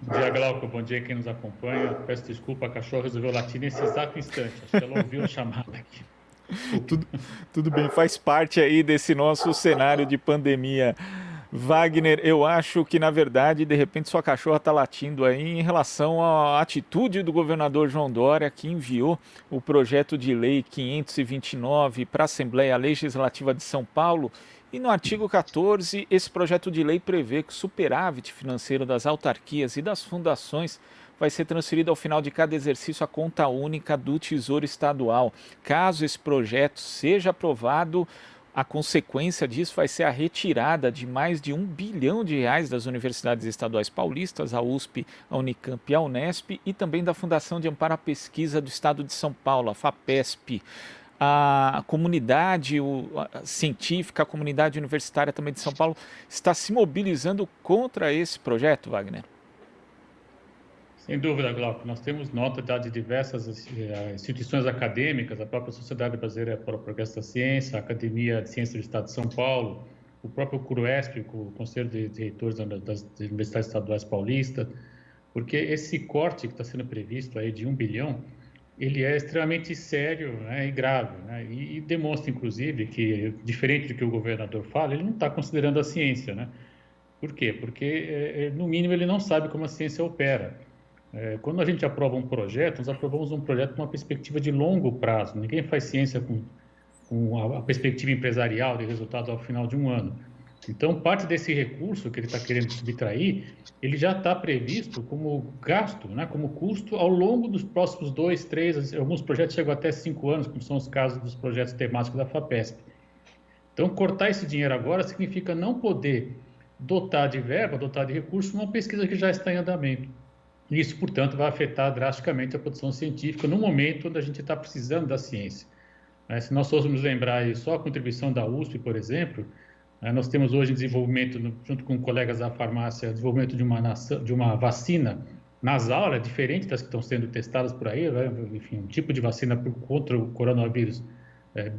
Bom dia, Glauco. Bom dia quem nos acompanha. Peço desculpa, a cachorra resolveu latir nesse exato instante. Acho que ela ouviu a chamada aqui. Tudo bem, faz parte aí desse nosso cenário de pandemia. Wagner, eu acho que, na verdade, de repente sua cachorra está latindo aí em relação à atitude do governador João Dória, que enviou o projeto de lei 529 para a Assembleia Legislativa de São Paulo. E no artigo 14, esse projeto de lei prevê que o superávit financeiro das autarquias e das fundações vai ser transferido ao final de cada exercício à conta única do Tesouro Estadual. Caso esse projeto seja aprovado, a consequência disso vai ser a retirada de mais de R$1 bilhão das universidades estaduais paulistas, a USP, a Unicamp e a Unesp, e também da Fundação de Amparo à Pesquisa do Estado de São Paulo, a FAPESP. A comunidade científica, a comunidade universitária também de São Paulo está se mobilizando contra esse projeto, Wagner? Sem dúvida, Glauco. Nós temos nota de diversas instituições acadêmicas, a própria Sociedade Brasileira para o Progresso da Ciência, a Academia de Ciências do Estado de São Paulo, o próprio CRUESP, o Conselho de Reitores das Universidades Estaduais Paulistas, porque esse corte que está sendo previsto aí de R$1 bilhão, ele é extremamente sério, né, e grave, né, e demonstra, inclusive, que, diferente do que o governador fala, ele não está considerando a ciência, né? Por quê? Porque, no mínimo, ele não sabe como a ciência opera. Quando a gente aprova um projeto, nós aprovamos um projeto com uma perspectiva de longo prazo. Ninguém faz ciência com a perspectiva empresarial de resultado ao final de um ano. Então, parte desse recurso que ele está querendo subtrair, ele já está previsto como gasto, né, como custo ao longo dos próximos 2, 3, alguns projetos chegam até 5 anos, como são os casos dos projetos temáticos da FAPESP. Então, cortar esse dinheiro agora significa não poder dotar de verba, dotar de recurso uma pesquisa que já está em andamento. Isso, portanto, vai afetar drasticamente a produção científica no momento onde a gente está precisando da ciência. Se nós fôssemos lembrar aí só a contribuição da USP, por exemplo, nós temos hoje em desenvolvimento, junto com colegas da farmácia, desenvolvimento de uma vacina nasal, diferente das que estão sendo testadas por aí, né? Enfim, um tipo de vacina contra o coronavírus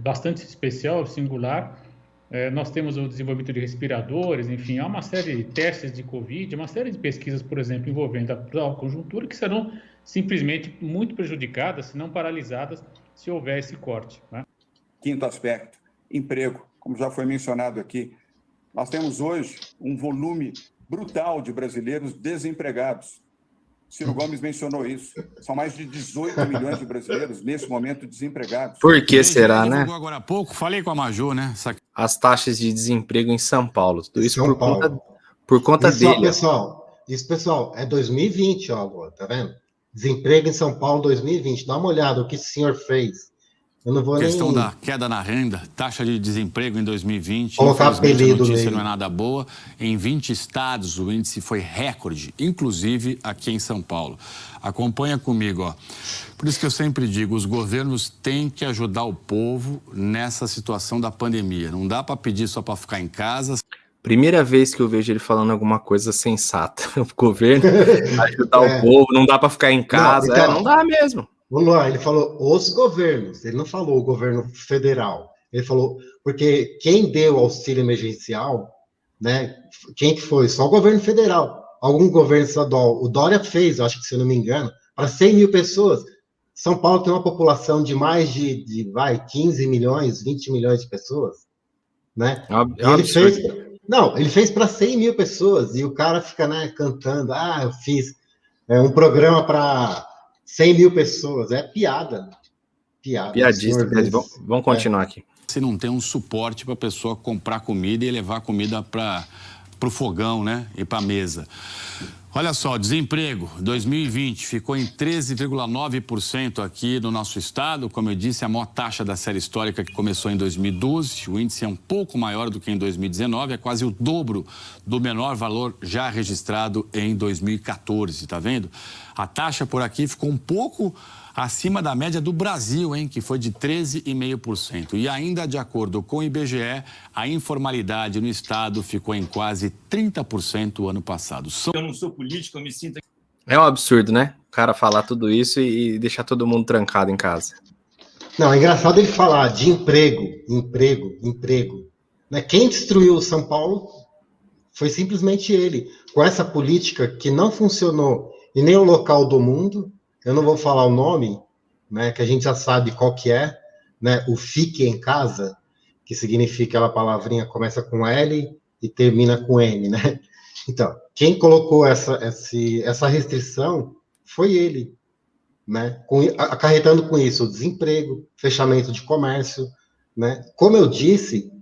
bastante especial, singular. Nós temos o desenvolvimento de respiradores, enfim, há uma série de testes de Covid, uma série de pesquisas, por exemplo, envolvendo a conjuntura, que serão simplesmente muito prejudicadas, se não paralisadas, se houver esse corte, né? Quinto aspecto, emprego. Como já foi mencionado aqui, nós temos hoje um volume brutal de brasileiros desempregados. Ciro Gomes mencionou isso. São mais de 18 milhões de brasileiros, nesse momento, desempregados. Por que será, né? Agora há pouco, falei com a Major, né? As taxas de desemprego em São Paulo. Tudo isso por conta isso, dele. Pessoal, é 2020, ó, agora, tá vendo? Desemprego em São Paulo 2020. Dá uma olhada o que esse senhor fez. Eu não vou questão da queda na renda, taxa de desemprego em 2020, colocar apelido a notícia nele. não é nada boa. Em 20 estados o índice foi recorde, inclusive aqui em São Paulo. Acompanha comigo, ó. Por isso que eu sempre digo, os governos têm que ajudar o povo nessa situação da pandemia. Não dá para pedir só para ficar em casa. Primeira vez que eu vejo ele falando alguma coisa sensata. O governo ajudar o povo, não dá para ficar em casa. Não, então, não dá mesmo. Vamos lá, ele falou os governos, ele não falou o governo federal. Ele falou, porque quem deu auxílio emergencial, né? Quem que foi? Só o governo federal. Algum governo estadual. O Dória fez, eu acho que se eu não me engano, para 100 mil pessoas. São Paulo tem uma população de mais de 15 milhões, 20 milhões de pessoas, né? Ele fez para 100 mil pessoas, e o cara fica, né, cantando, eu fiz um programa para 100 mil pessoas, é piada. Piadista. Vamos continuar aqui. Você não tem um suporte para a pessoa comprar comida e levar comida para o fogão, né? E para a mesa. Olha só, desemprego, 2020 ficou em 13,9% aqui no nosso estado. Como eu disse, a maior taxa da série histórica que começou em 2012. O índice é um pouco maior do que em 2019, é quase o dobro do menor valor já registrado em 2014, tá vendo? A taxa por aqui ficou um pouco acima da média do Brasil, hein, que foi de 13,5%. E ainda de acordo com o IBGE, a informalidade no estado ficou em quase 30% o ano passado. Eu não sou político, eu me sinto... É um absurdo, né? O cara falar tudo isso e deixar todo mundo trancado em casa. Não, é engraçado ele falar de emprego. Né? Quem destruiu São Paulo foi simplesmente ele. Com essa política que não funcionou em nenhum local do mundo. Eu não vou falar o nome, né, que a gente já sabe qual que é, né, o fique em casa, que significa aquela palavrinha começa com L e termina com N, né? Então, quem colocou essa restrição foi ele, né, acarretando com isso o desemprego, fechamento de comércio, né? Como eu disse,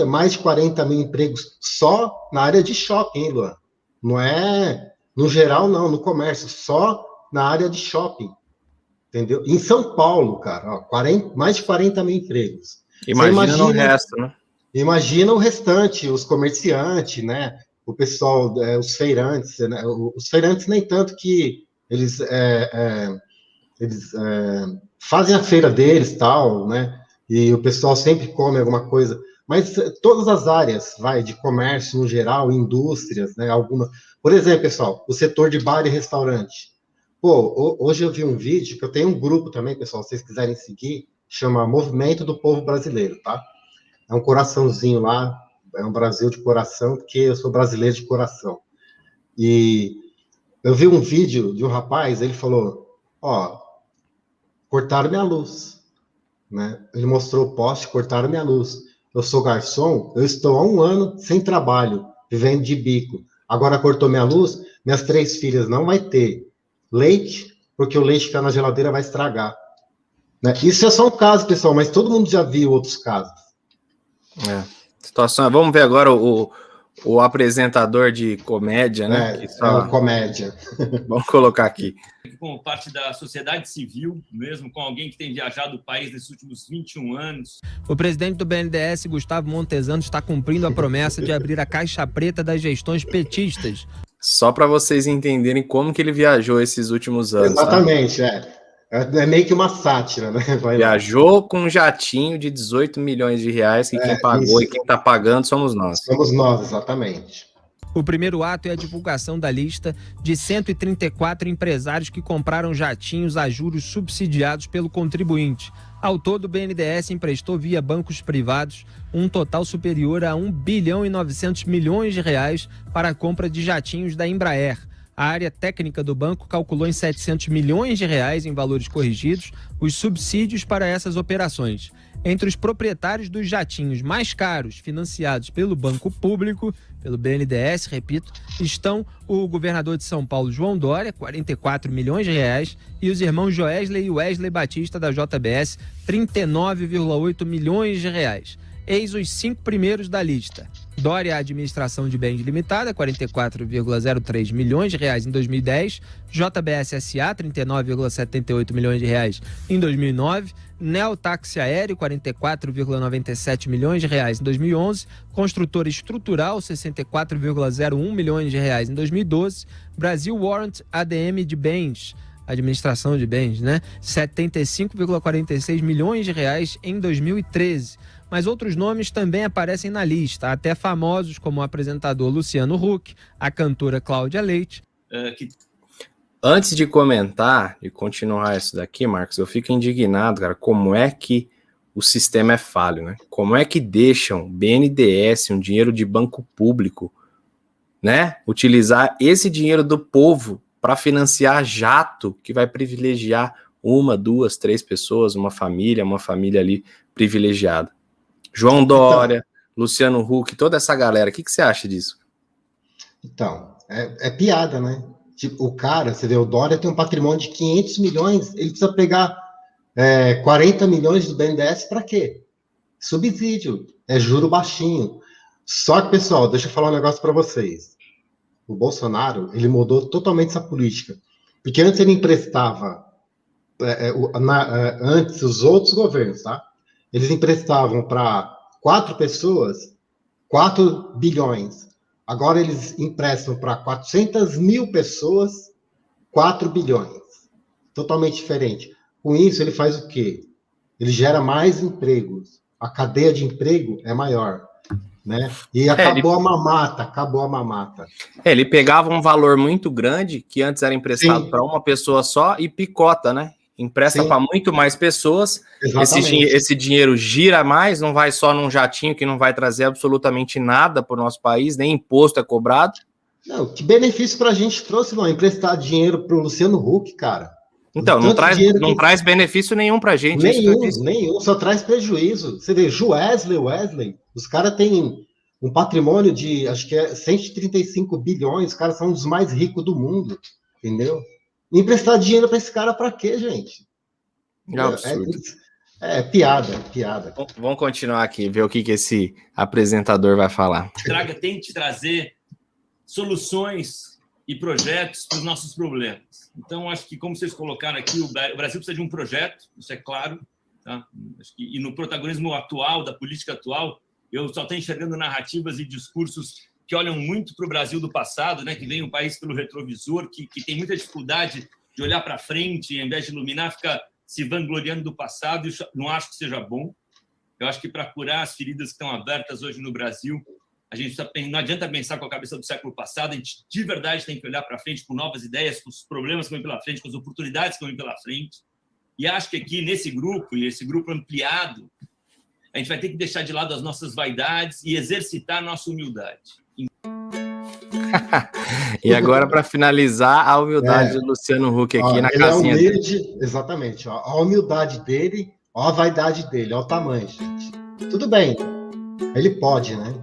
mais de 40 mil empregos só na área de shopping, hein, Luan? Não é no geral, não, no comércio, só na área de shopping, entendeu? Em São Paulo, cara, ó, mais de 40 mil empregos. Imagina no resto, né? Imagina o restante, os comerciantes, né? O pessoal, os feirantes, né? Os feirantes nem tanto que eles fazem a feira deles, tal, né? E o pessoal sempre come alguma coisa. Mas todas as áreas, de comércio no geral, indústrias, né? Por exemplo, pessoal, o setor de bar e restaurante. Pô, hoje eu vi um vídeo, que eu tenho um grupo também, pessoal, se vocês quiserem seguir, chama Movimento do Povo Brasileiro, tá? É um coraçãozinho lá, é um Brasil de coração, porque eu sou brasileiro de coração. E eu vi um vídeo de um rapaz, ele falou, cortaram minha luz, né? Ele mostrou o poste, cortaram minha luz. Eu sou garçom, eu estou há 1 ano sem trabalho, vivendo de bico. Agora cortou minha luz, minhas 3 filhas não vai ter leite, porque o leite que está na geladeira vai estragar. Né? Isso é só um caso, pessoal, mas todo mundo já viu outros casos. Situação. Vamos ver agora o apresentador de comédia, né? Comédia. Vamos colocar aqui. Como parte da sociedade civil, mesmo com alguém que tem viajado o país nesses últimos 21 anos. O presidente do BNDES, Gustavo Montezano, está cumprindo a promessa de abrir a caixa preta das gestões petistas. Só para vocês entenderem como que ele viajou esses últimos anos. Exatamente, É meio que uma sátira, né? Viajou com um jatinho de 18 milhões de reais, que quem pagou e quem está pagando somos nós. Somos nós, exatamente. O primeiro ato é a divulgação da lista de 134 empresários que compraram jatinhos a juros subsidiados pelo contribuinte. Ao todo, o BNDES emprestou via bancos privados um total superior a 1 bilhão e 900 milhões de reais para a compra de jatinhos da Embraer. A área técnica do banco calculou em 700 milhões de reais em valores corrigidos os subsídios para essas operações. Entre os proprietários dos jatinhos mais caros financiados pelo Banco Público, pelo BNDES, repito, estão o governador de São Paulo, João Dória, 44 milhões de reais, e os irmãos Joesley e Wesley Batista, da JBS, 39,8 milhões de reais. Eis os 5 primeiros da lista. Dória Administração de Bens Limitada, 44,03 milhões de reais em 2010. JBS SA, 39,78 milhões de reais em 2009. Neo Táxi Aéreo, 44,97 milhões de reais em 2011. Construtora Estrutural, 64,01 milhões de reais em 2012. Brasil Warrant ADM de Bens, Administração de Bens, né? 75,46 milhões de reais em 2013. Mas outros nomes também aparecem na lista, até famosos como o apresentador Luciano Huck, a cantora Cláudia Leite. Antes de comentar e continuar isso daqui, Marcos, eu fico indignado, cara, como é que o sistema é falho, né? Como é que deixam BNDES, um dinheiro de banco público, né, utilizar esse dinheiro do povo para financiar jato que vai privilegiar 1, 2, 3 pessoas, uma família ali privilegiada. João Dória, Luciano Huck, toda essa galera, o que você acha disso? Então, é piada, né? Tipo, o cara, você vê, o Dória tem um patrimônio de 500 milhões, ele precisa pegar 40 milhões do BNDES para quê? Subsídio, juro baixinho. Só que, pessoal, deixa eu falar um negócio para vocês. O Bolsonaro, ele mudou totalmente essa política. Porque antes ele emprestava, antes os outros governos, tá? Eles emprestavam para 4 pessoas 4 bilhões. Agora eles emprestam para 400 mil pessoas 4 bilhões. Totalmente diferente. Com isso, ele faz o quê? Ele gera mais empregos. A cadeia de emprego é maior. Né? E acabou a mamata. Ele pegava um valor muito grande, que antes era emprestado para uma pessoa só, e picota, né? Empresta para muito mais pessoas. Esse dinheiro gira mais, não vai só num jatinho que não vai trazer absolutamente nada para o nosso país, nem imposto é cobrado. Não, que benefício para a gente trouxe, não? Emprestar dinheiro para o Luciano Huck, cara. Então, não traz benefício nenhum para a gente. Nenhum, só traz prejuízo. Você vê, Wesley, os caras têm um patrimônio de, acho que 135 bilhões, os caras são um dos mais ricos do mundo, entendeu? Emprestar dinheiro para esse cara para quê, gente? É piada. Vamos continuar aqui, ver o que esse apresentador vai falar. Tente trazer soluções e projetos para os nossos problemas. Então, acho que, como vocês colocaram aqui, o Brasil precisa de um projeto, isso é claro, tá? E no protagonismo atual, da política atual, Eu só estou enxergando narrativas e discursos que olham muito para o Brasil do passado, né? Que vem um país pelo retrovisor, que tem muita dificuldade de olhar para frente, e, ao invés de iluminar, fica se vangloriando do passado. Isso não acho que seja bom. Eu acho que para curar as feridas que estão abertas hoje no Brasil, a gente não adianta pensar com a cabeça do século passado, a gente de verdade tem que olhar para frente com novas ideias, com os problemas que vêm pela frente, com as oportunidades que vêm pela frente. E acho que aqui, nesse grupo, e esse grupo ampliado, a gente vai ter que deixar de lado as nossas vaidades e exercitar a nossa humildade. E agora, para finalizar, a humildade do Luciano Huck aqui na casinha dele. Exatamente. Ó, a humildade dele, ó a vaidade dele, ó o tamanho, gente. Tudo bem. Ele pode, né?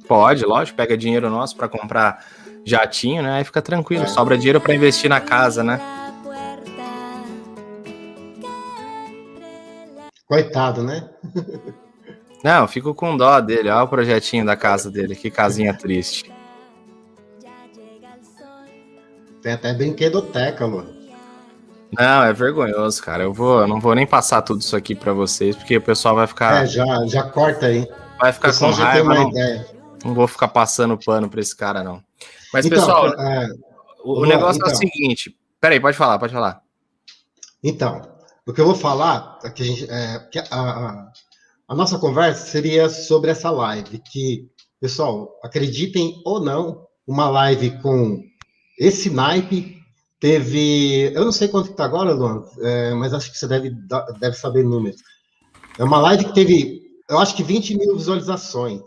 Pode, lógico. Pega dinheiro nosso para comprar jatinho, né? Aí fica tranquilo. Sobra dinheiro para investir na casa, né? Coitado, né? Não, eu fico com dó dele. Olha o projetinho da casa dele. Que casinha triste. Tem até brinquedoteca, mano. Não, é vergonhoso, cara. Eu não vou nem passar tudo isso aqui pra vocês, porque o pessoal vai ficar... já corta aí. Vai ficar com raiva. Não vou ficar passando pano pra esse cara, não. Mas, então, pessoal, o negócio é o seguinte... Peraí, pode falar. Então, o que eu vou falar é que a nossa conversa seria sobre essa live, que, pessoal, acreditem ou não, uma live com esse naipe teve... Eu não sei quanto que tá agora, Luan, mas acho que você deve saber números. É uma live que teve, eu acho que 20 mil visualizações,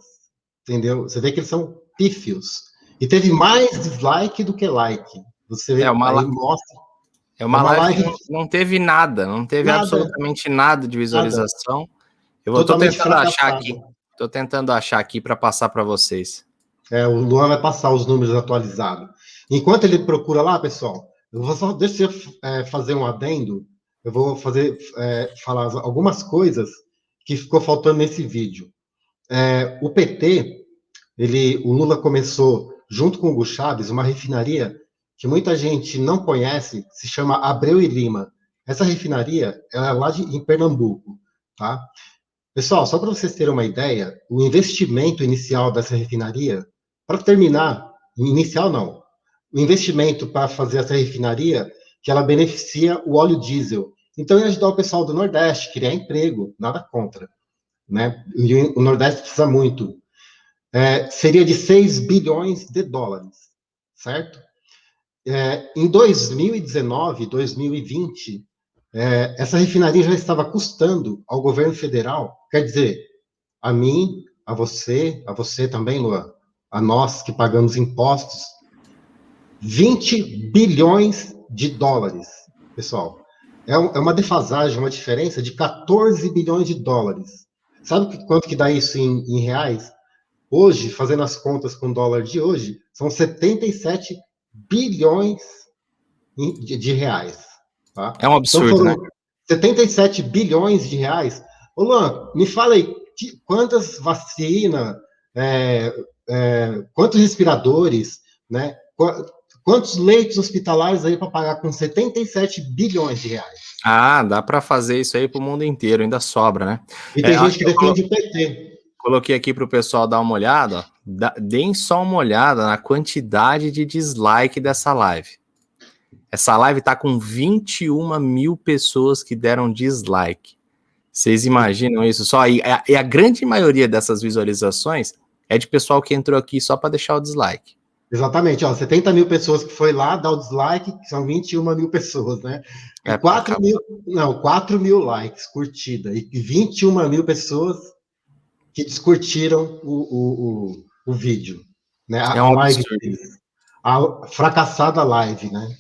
entendeu? Você vê que eles são pífios. E teve mais dislike do que like. Você vê mostra... É uma live que não teve nada, absolutamente nada de visualização. Nada. Eu tô tentando achar aqui para passar para vocês. O Luan vai passar os números atualizados. Enquanto ele procura lá, pessoal, deixa eu fazer um adendo. Eu vou falar algumas coisas que ficou faltando nesse vídeo. O PT, o Lula começou, junto com o Hugo Chávez, uma refinaria que muita gente não conhece, se chama Abreu e Lima. Essa refinaria é lá em Pernambuco, tá? Pessoal, só para vocês terem uma ideia, o investimento inicial dessa refinaria, para terminar, inicial não, o investimento para fazer essa refinaria, que ela beneficia o óleo diesel. Então, ia ajudar o pessoal do Nordeste, criar emprego, nada contra, né? E o Nordeste precisa muito. Seria de 6 bilhões de dólares, certo? Em 2019, 2020, essa refinaria já estava custando ao governo federal, quer dizer, a mim, a você também, Luan, a nós que pagamos impostos, 20 bilhões de dólares, pessoal. É uma defasagem, uma diferença de 14 bilhões de dólares. Sabe quanto que dá isso em reais? Hoje, fazendo as contas com o dólar de hoje, são 77 bilhões de reais. Tá? É um absurdo, então, né? 77 bilhões de reais. Ô, Luan, me fala aí, quantas vacinas, quantos respiradores, né? Quantos leitos hospitalares aí para pagar com 77 bilhões de reais? Ah, dá para fazer isso aí para o mundo inteiro, ainda sobra, né? E tem gente que defende o PT. Coloquei aqui para o pessoal dar uma olhada, ó. Deem só uma olhada na quantidade de dislike dessa live. Essa live tá com 21 mil pessoas que deram dislike. Vocês imaginam isso? E a grande maioria dessas visualizações é de pessoal que entrou aqui só para deixar o dislike. Exatamente, ó, 70 mil pessoas que foi lá dar o dislike, que são 21 mil pessoas, né? 4 mil likes, curtida, e 21 mil pessoas que descurtiram o vídeo, né? A live deles. A fracassada live, né?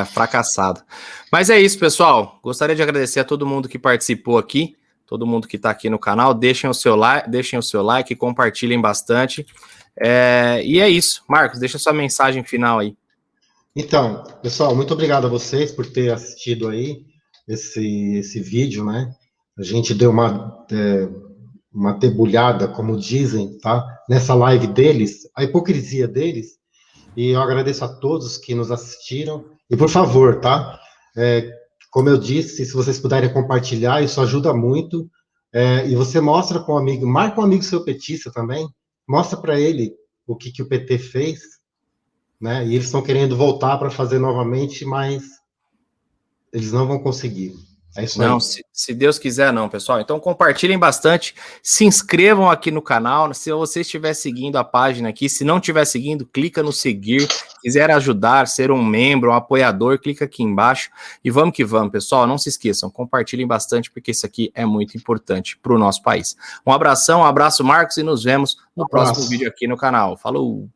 Fracassado. Mas é isso, pessoal. Gostaria de agradecer a todo mundo que participou aqui, todo mundo que está aqui no canal. Deixem o seu like, compartilhem bastante. E é isso. Marcos, deixa sua mensagem final aí. Então, pessoal, muito obrigado a vocês por ter assistido aí esse vídeo, né? A gente deu uma debulhada, como dizem, tá? Nessa live deles, a hipocrisia deles. E eu agradeço a todos que nos assistiram. E, por favor, tá? Como eu disse, se vocês puderem compartilhar, isso ajuda muito e você mostra com um amigo, marca um amigo seu petista também, mostra para ele o que o PT fez, né? E eles estão querendo voltar para fazer novamente, mas eles não vão conseguir. É isso não, aí. se Deus quiser, não, pessoal. Então compartilhem bastante, se inscrevam aqui no canal. Se você estiver seguindo a página aqui, se não estiver seguindo, clica no seguir. Quiser ajudar, ser um membro, um apoiador, clica aqui embaixo. E vamos que vamos, pessoal. Não se esqueçam, compartilhem bastante, porque isso aqui é muito importante para o nosso país. Um abração, um abraço, Marcos, e nos vemos no próximo vídeo aqui no canal. Falou!